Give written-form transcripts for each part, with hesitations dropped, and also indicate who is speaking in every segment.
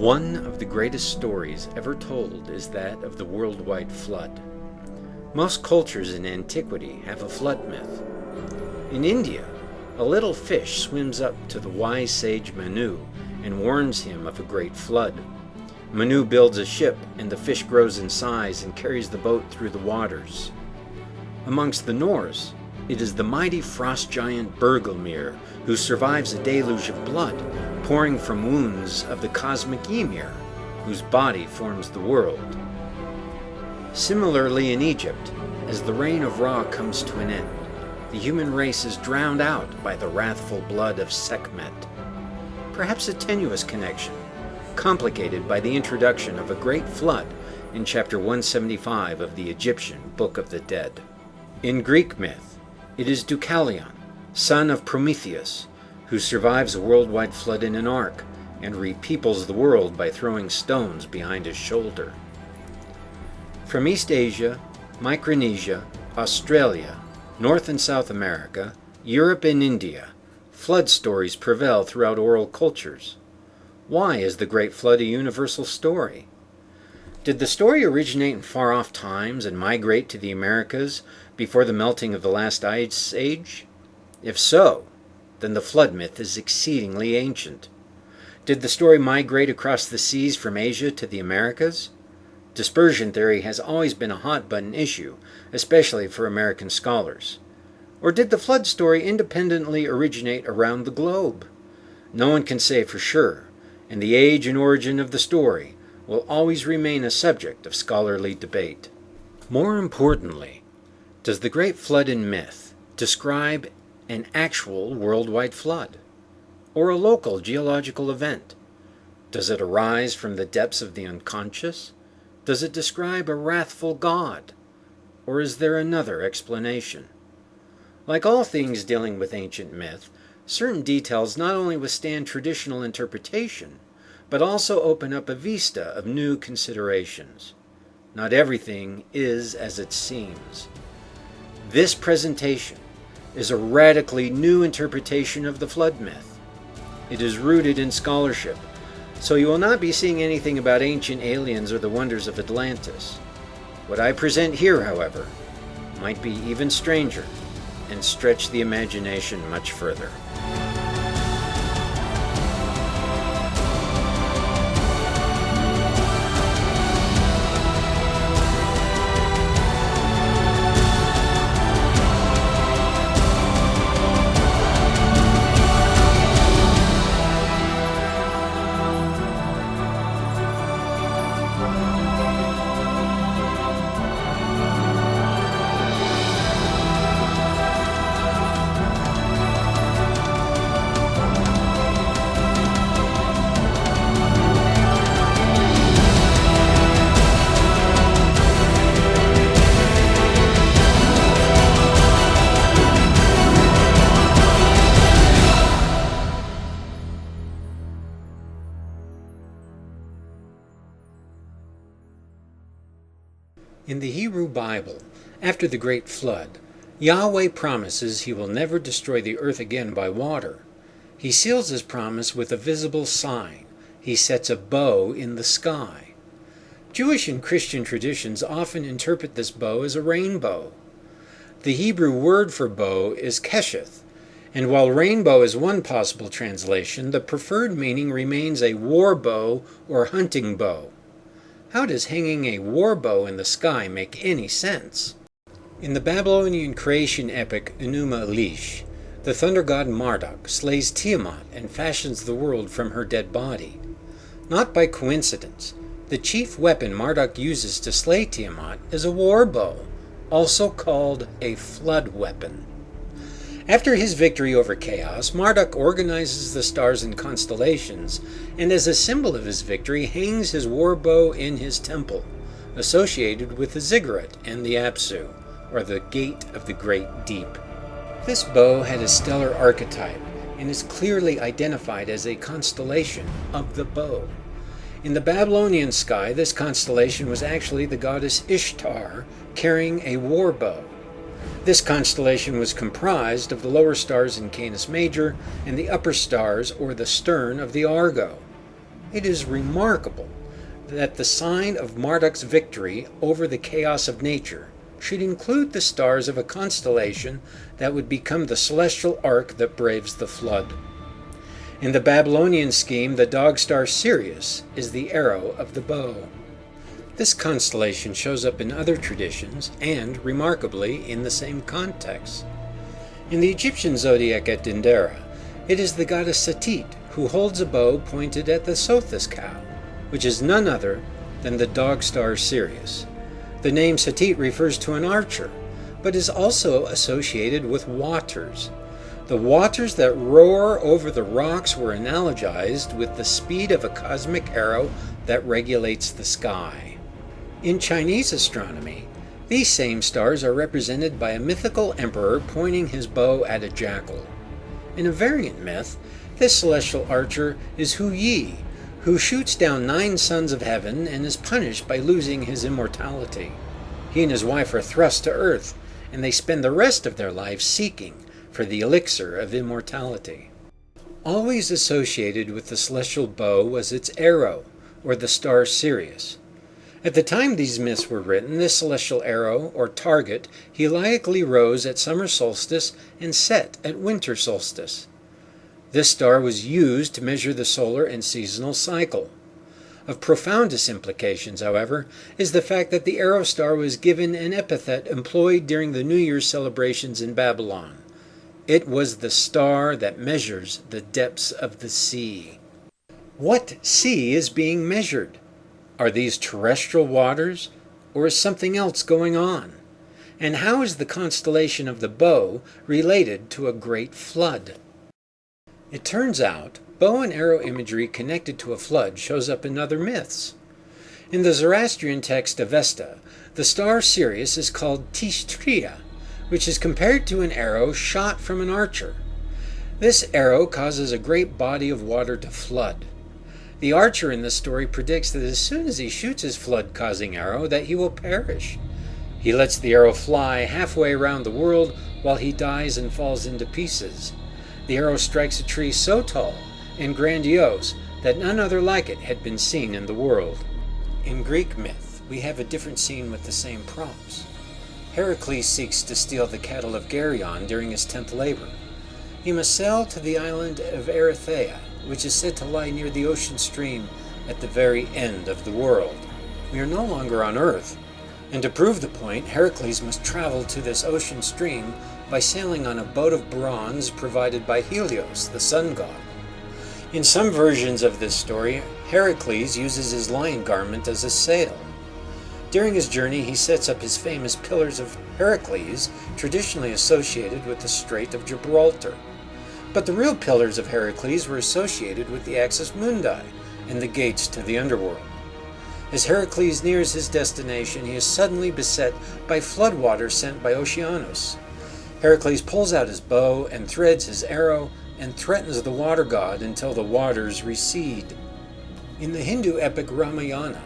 Speaker 1: One of the greatest stories ever told is that of the worldwide flood. Most cultures in antiquity have a flood myth. In India, a little fish swims up to the wise sage Manu and warns him of a great flood. Manu builds a ship, and the fish grows in size and carries the boat through the waters. Amongst the Norse, it is the mighty frost giant Bergelmir who survives a deluge of blood pouring from wounds of the cosmic Ymir, whose body forms the world. Similarly in Egypt, as the reign of Ra comes to an end, the human race is drowned out by the wrathful blood of Sekhmet. Perhaps a tenuous connection, complicated by the introduction of a great flood in chapter 175 of the Egyptian Book of the Dead. In Greek myth, it is Deucalion, son of Prometheus, who survives a worldwide flood in an ark and repeoples the world by throwing stones behind his shoulder. From East Asia, Micronesia, Australia, North and South America, Europe and India, flood stories prevail throughout oral cultures. Why is the Great Flood a universal story? Did the story originate in far-off times and migrate to the Americas before the melting of the last ice age? If so, then the flood myth is exceedingly ancient. Did the story migrate across the seas from Asia to the Americas? Dispersion theory has always been a hot-button issue, especially for American scholars. Or did the flood story independently originate around the globe? No one can say for sure, and the age and origin of the story will always remain a subject of scholarly debate. More importantly, does the Great Flood in myth describe an actual worldwide flood, or a local geological event? Does it arise from the depths of the unconscious? Does it describe a wrathful God? Or is there another explanation? Like all things dealing with ancient myth, certain details not only withstand traditional interpretation, but also open up a vista of new considerations. Not everything is as it seems. This presentation is a radically new interpretation of the flood myth. It is rooted in scholarship, so you will not be seeing anything about ancient aliens or the wonders of Atlantis. What I present here, however, might be even stranger and stretch the imagination much further. In the Hebrew Bible, after the Great Flood, Yahweh promises he will never destroy the earth again by water. He seals his promise with a visible sign. He sets a bow in the sky. Jewish and Christian traditions often interpret this bow as a rainbow. The Hebrew word for bow is kesheth, and while rainbow is one possible translation, the preferred meaning remains a war bow or hunting bow. How does hanging a war bow in the sky make any sense? In the Babylonian creation epic Enuma Elish, the thunder god Marduk slays Tiamat and fashions the world from her dead body. Not by coincidence, the chief weapon Marduk uses to slay Tiamat is a war bow, also called a flood weapon. After his victory over chaos, Marduk organizes the stars and constellations, and as a symbol of his victory hangs his war bow in his temple, associated with the ziggurat and the Apsu, or the Gate of the Great Deep. This bow had a stellar archetype, and is clearly identified as a constellation of the bow. In the Babylonian sky, this constellation was actually the goddess Ishtar carrying a war bow. This constellation was comprised of the lower stars in Canis Major and the upper stars, or the stern, of the Argo. It is remarkable that the sign of Marduk's victory over the chaos of nature should include the stars of a constellation that would become the celestial ark that braves the flood. In the Babylonian scheme, the dog star Sirius is the arrow of the bow. This constellation shows up in other traditions and, remarkably, in the same context. In the Egyptian zodiac at Dendera, it is the goddess Satit who holds a bow pointed at the Sothis cow, which is none other than the dog star Sirius. The name Satit refers to an archer, but is also associated with waters. The waters that roar over the rocks were analogized with the speed of a cosmic arrow that regulates the sky. In Chinese astronomy, these same stars are represented by a mythical emperor pointing his bow at a jackal. In a variant myth, this celestial archer is Hu Yi, who shoots down 9 sons of heaven and is punished by losing his immortality. He and his wife are thrust to earth, and they spend the rest of their lives seeking for the elixir of immortality. Always associated with the celestial bow was its arrow, or the star Sirius. At the time these myths were written, this celestial arrow, or target, heliacally rose at summer solstice and set at winter solstice. This star was used to measure the solar and seasonal cycle. Of profoundest implications, however, is the fact that the arrow star was given an epithet employed during the New Year's celebrations in Babylon. It was the star that measures the depths of the sea. What sea is being measured? Are these terrestrial waters, or is something else going on? And how is the constellation of the bow related to a great flood? It turns out, bow and arrow imagery connected to a flood shows up in other myths. In the Zoroastrian text Avesta, the star Sirius is called Tishtria, which is compared to an arrow shot from an archer. This arrow causes a great body of water to flood. The archer in this story predicts that as soon as he shoots his flood-causing arrow, that he will perish. He lets the arrow fly halfway around the world while he dies and falls into pieces. The arrow strikes a tree so tall and grandiose that none other like it had been seen in the world. In Greek myth, we have a different scene with the same props. Heracles seeks to steal the cattle of Geryon during his 10th labor. He must sail to the island of Erythea, which is said to lie near the ocean stream at the very end of the world. We are no longer on Earth, and to prove the point, Heracles must travel to this ocean stream by sailing on a boat of bronze provided by Helios, the sun god. In some versions of this story, Heracles uses his lion garment as a sail. During his journey, he sets up his famous Pillars of Heracles, traditionally associated with the Strait of Gibraltar. But the real Pillars of Heracles were associated with the Axis Mundi and the gates to the underworld. As Heracles nears his destination, he is suddenly beset by floodwaters sent by Oceanus. Heracles pulls out his bow and threads his arrow and threatens the water god until the waters recede. In the Hindu epic Ramayana,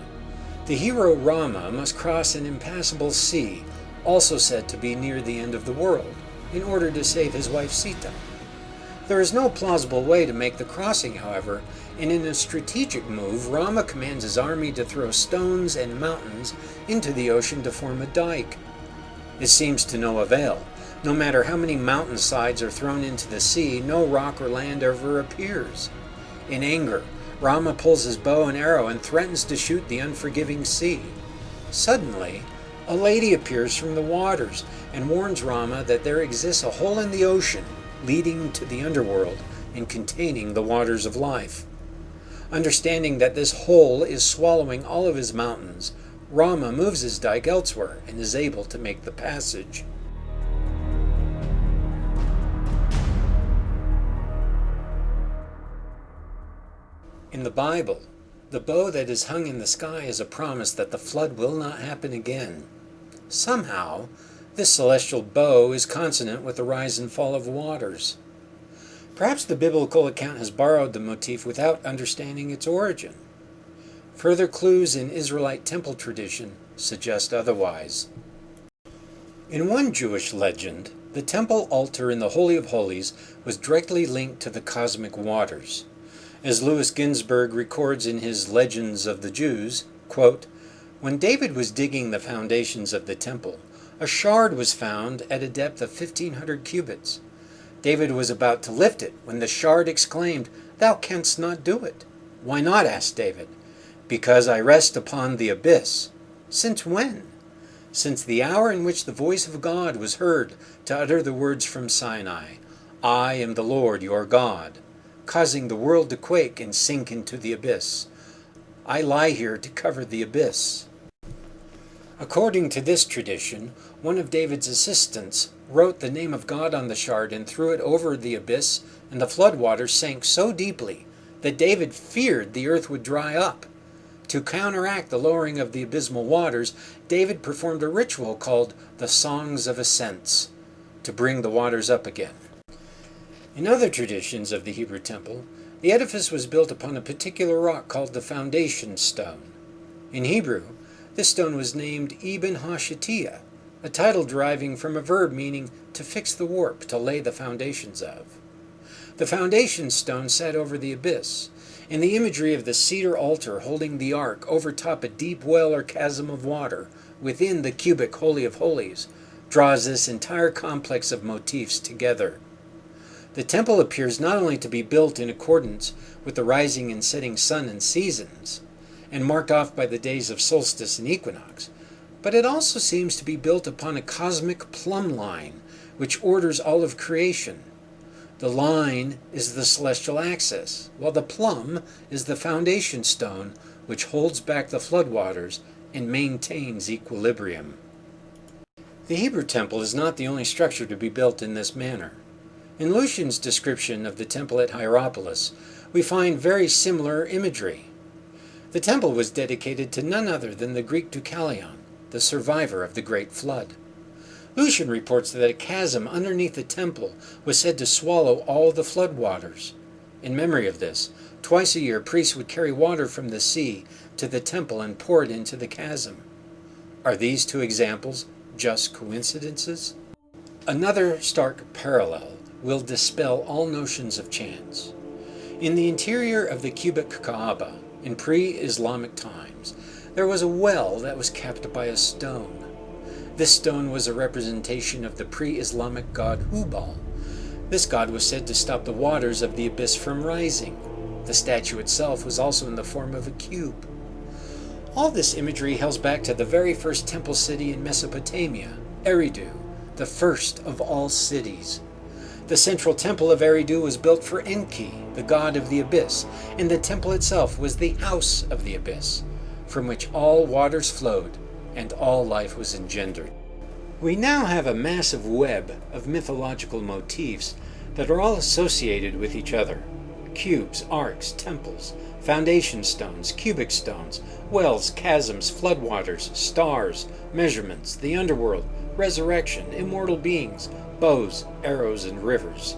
Speaker 1: the hero Rama must cross an impassable sea, also said to be near the end of the world, in order to save his wife Sita. There is no plausible way to make the crossing, however, and in a strategic move, Rama commands his army to throw stones and mountains into the ocean to form a dike. It seems to no avail. No matter how many mountainsides are thrown into the sea, no rock or land ever appears. In anger, Rama pulls his bow and arrow and threatens to shoot the unforgiving sea. Suddenly, a lady appears from the waters and warns Rama that there exists a hole in the ocean leading to the underworld and containing the waters of life. Understanding that this hole is swallowing all of his mountains, Rama moves his dike elsewhere and is able to make the passage. In the Bible, the bow that is hung in the sky is a promise that the flood will not happen again. Somehow, this celestial bow is consonant with the rise and fall of waters. Perhaps the biblical account has borrowed the motif without understanding its origin. Further clues in Israelite temple tradition suggest otherwise. In one Jewish legend, the temple altar in the Holy of Holies was directly linked to the cosmic waters. As Louis Ginzberg records in his Legends of the Jews, quote, "When David was digging the foundations of the temple, a shard was found at a depth of 1,500 cubits. David was about to lift it when the shard exclaimed, 'Thou canst not do it.' 'Why not?' asked David. 'Because I rest upon the abyss.' 'Since when?' 'Since the hour in which the voice of God was heard to utter the words from Sinai, I am the Lord your God, causing the world to quake and sink into the abyss. I lie here to cover the abyss." According to this tradition, one of David's assistants wrote the name of God on the shard and threw it over the abyss, and the floodwaters sank so deeply that David feared the earth would dry up. To counteract the lowering of the abysmal waters, David performed a ritual called the Songs of Ascents to bring the waters up again. In other traditions of the Hebrew temple, the edifice was built upon a particular rock called the foundation stone. In Hebrew, this stone was named Eben HaShetiyah, a title deriving from a verb meaning to fix the warp, to lay the foundations of. The foundation stone sat over the abyss, and the imagery of the cedar altar holding the ark overtop a deep well or chasm of water within the cubic Holy of Holies draws this entire complex of motifs together. The temple appears not only to be built in accordance with the rising and setting sun and seasons, and marked off by the days of solstice and equinox, but it also seems to be built upon a cosmic plumb line which orders all of creation. The line is the celestial axis, while the plumb is the foundation stone which holds back the floodwaters and maintains equilibrium. The Hebrew temple is not the only structure to be built in this manner. In Lucian's description of the temple at Hierapolis, we find very similar imagery. The temple was dedicated to none other than the Greek Deucalion, the survivor of the Great Flood. Lucian reports that a chasm underneath the temple was said to swallow all the flood waters. In memory of this, twice a year priests would carry water from the sea to the temple and pour it into the chasm. Are these two examples just coincidences? Another stark parallel will dispel all notions of chance. In the interior of the cubic Kaaba, in pre-Islamic times, there was a well that was capped by a stone. This stone was a representation of the pre-Islamic god Hubal. This god was said to stop the waters of the abyss from rising. The statue itself was also in the form of a cube. All this imagery hails back to the very first temple city in Mesopotamia, Eridu, the first of all cities. The central temple of Eridu was built for Enki, the god of the abyss, and the temple itself was the house of the abyss, from which all waters flowed and all life was engendered. We now have a massive web of mythological motifs that are all associated with each other. Cubes, arcs, temples, foundation stones, cubic stones, wells, chasms, floodwaters, stars, measurements, the underworld, resurrection, immortal beings, bows, arrows, and rivers.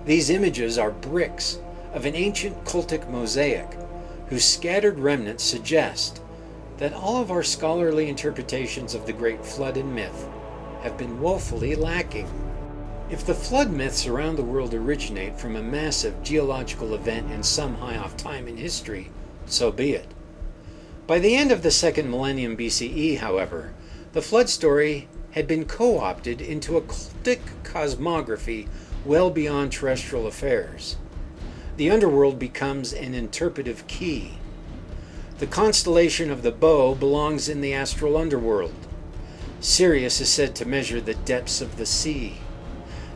Speaker 1: These images are bricks of an ancient cultic mosaic whose scattered remnants suggest that all of our scholarly interpretations of the Great Flood and myth have been woefully lacking. If the flood myths around the world originate from a massive geological event in some high-off time in history, so be it. By the end of the second millennium BCE, however, the flood story had been co-opted into a cultic cosmography well beyond terrestrial affairs. The underworld becomes an interpretive key. The constellation of the bow belongs in the astral underworld. Sirius is said to measure the depths of the sea.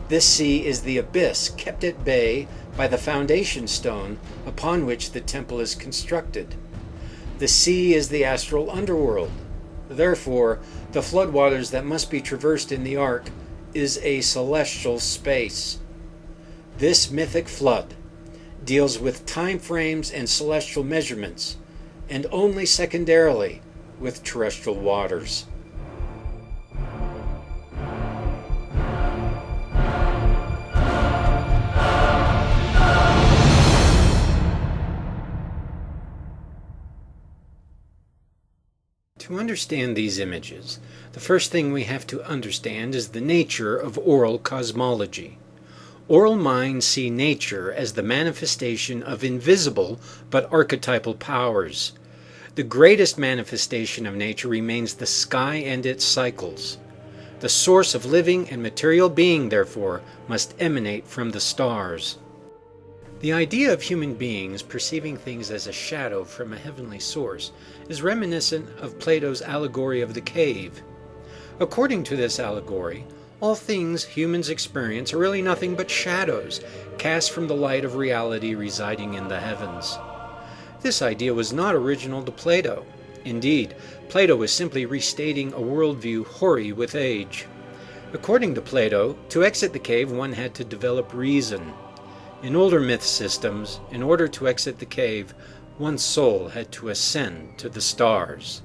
Speaker 1: This sea is the abyss kept at bay by the foundation stone upon which the temple is constructed. The sea is the astral underworld. Therefore, the floodwaters that must be traversed in the ark is a celestial space. This mythic flood deals with time frames and celestial measurements, and only secondarily with terrestrial waters. To understand these images, the first thing we have to understand is the nature of oral cosmology. Oral minds see nature as the manifestation of invisible but archetypal powers. The greatest manifestation of nature remains the sky and its cycles. The source of living and material being, therefore, must emanate from the stars. The idea of human beings perceiving things as a shadow from a heavenly source is reminiscent of Plato's allegory of the cave. According to this allegory, all things humans experience are really nothing but shadows cast from the light of reality residing in the heavens. This idea was not original to Plato. Indeed, Plato was simply restating a worldview hoary with age. According to Plato, to exit the cave one had to develop reason. In older myth systems, in order to exit the cave, one's soul had to ascend to the stars.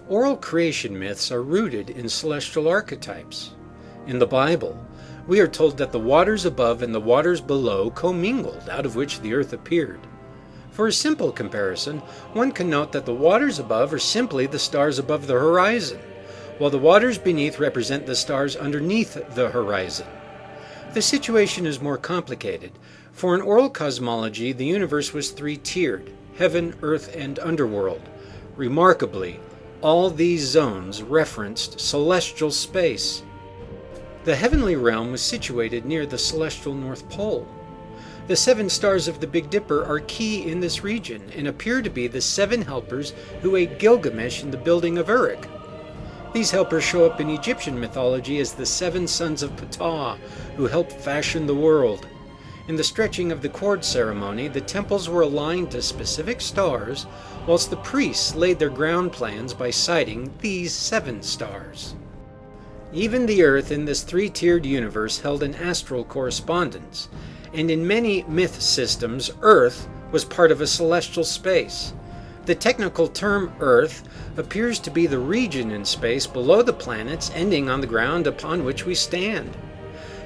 Speaker 1: Oral creation myths are rooted in celestial archetypes. In the Bible, we are told that the waters above and the waters below commingled, out of which the earth appeared. For a simple comparison, one can note that the waters above are simply the stars above the horizon, while the waters beneath represent the stars underneath the horizon. The situation is more complicated. For in oral cosmology, the universe was three-tiered: heaven, earth, and underworld. Remarkably, all these zones referenced celestial space. The heavenly realm was situated near the celestial North Pole. The 7 stars of the Big Dipper are key in this region and appear to be the 7 helpers who aid Gilgamesh in the building of Uruk. These helpers show up in Egyptian mythology as the 7 sons of Ptah, who helped fashion the world. In the stretching of the cord ceremony, the temples were aligned to specific stars, whilst the priests laid their ground plans by sighting these 7 stars. Even the earth in this 3-tiered universe held an astral correspondence, and in many myth systems, Earth was part of a celestial space. The technical term Earth appears to be the region in space below the planets ending on the ground upon which we stand.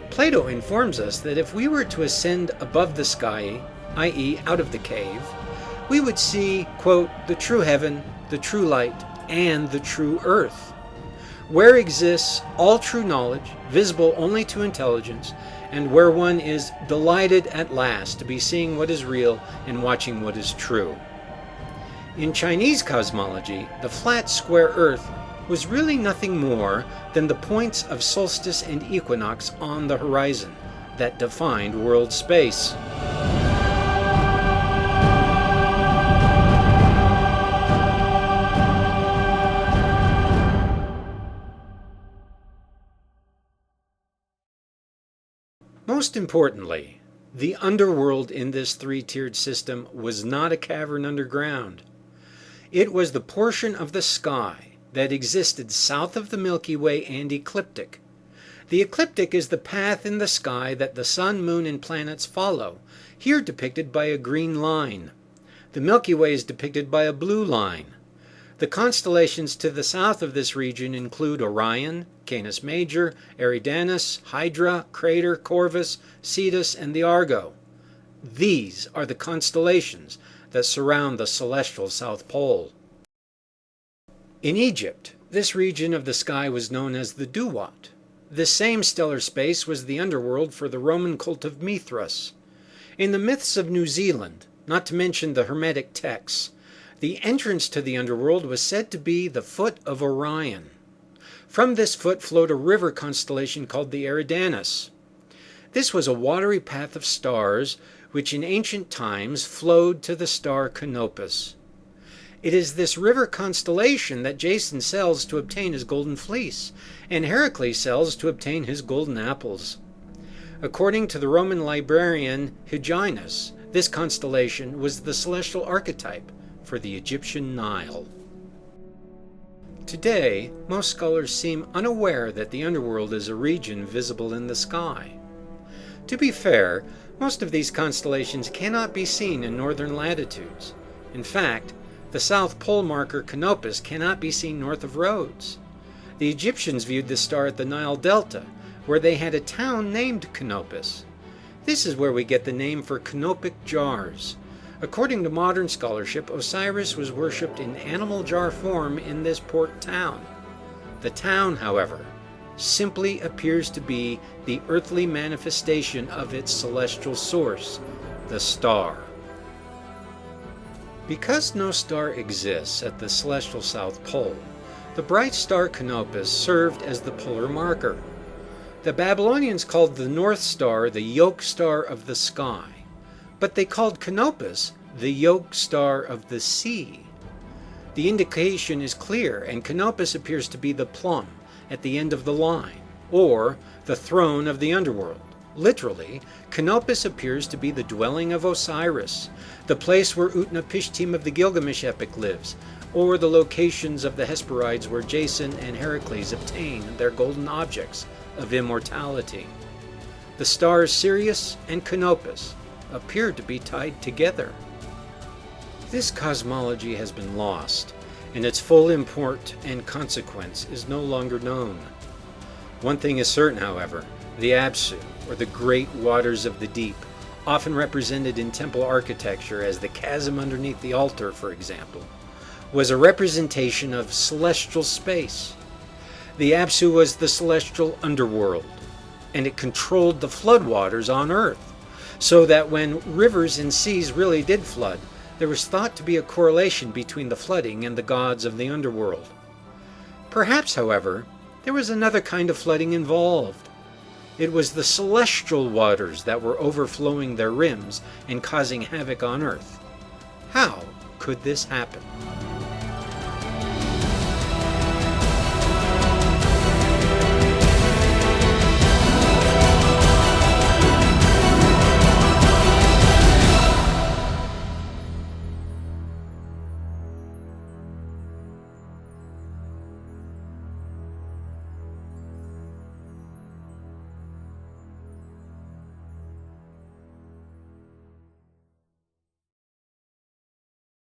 Speaker 1: Plato informs us that if we were to ascend above the sky, i.e. out of the cave, we would see, quote, the true heaven, the true light, and the true earth, where exists all true knowledge, visible only to intelligence, and where one is delighted at last to be seeing what is real and watching what is true. In Chinese cosmology, the flat square earth was really nothing more than the points of solstice and equinox on the horizon that defined world space. Most importantly, the underworld in this 3-tiered system was not a cavern underground. It was the portion of the sky that existed south of the Milky Way and ecliptic. The ecliptic is the path in the sky that the sun, moon, and planets follow, here depicted by a green line. The Milky Way is depicted by a blue line. The constellations to the south of this region include Orion, Canis Major, Eridanus, Hydra, Crater, Corvus, Cetus, and the Argo. These are the constellations that surround the celestial South Pole. In Egypt, this region of the sky was known as the Duat. This same stellar space was the underworld for the Roman cult of Mithras. In the myths of New Zealand, not to mention the Hermetic texts, the entrance to the underworld was said to be the foot of Orion. From this foot flowed a river constellation called the Eridanus. This was a watery path of stars which in ancient times flowed to the star Canopus. It is this river constellation that Jason sells to obtain his golden fleece, and Heracles sells to obtain his golden apples. According to the Roman librarian Hyginus, this constellation was the celestial archetype for the Egyptian Nile. Today, most scholars seem unaware that the underworld is a region visible in the sky. To be fair, most of these constellations cannot be seen in northern latitudes. In fact, the South Pole marker Canopus cannot be seen north of Rhodes. The Egyptians viewed this star at the Nile Delta, where they had a town named Canopus. This is where we get the name for canopic jars. According to modern scholarship, Osiris was worshipped in animal jar form in this port town. The town, however, simply appears to be the earthly manifestation of its celestial source, the star. Because no star exists at the celestial South Pole, the bright star Canopus served as the polar marker. The Babylonians called the North Star the yoke star of the sky, but they called Canopus the yoke star of the sea. The indication is clear, and Canopus appears to be the plumb at the end of the line, or the throne of the underworld. Literally, Canopus appears to be the dwelling of Osiris, the place where Utnapishtim of the Gilgamesh epic lives, or the locations of the Hesperides where Jason and Heracles obtain their golden objects of immortality. The stars Sirius and Canopus appear to be tied together. This cosmology has been lost, and its full import and consequence is no longer known. One thing is certain, however: the Apsu, or the great waters of the deep, often represented in temple architecture as the chasm underneath the altar, for example, was a representation of celestial space. The Apsu was the celestial underworld, and it controlled the floodwaters on Earth, so that when rivers and seas really did flood, there was thought to be a correlation between the flooding and the gods of the underworld. Perhaps, however, there was another kind of flooding involved. It was the celestial waters that were overflowing their rims and causing havoc on Earth. How could this happen?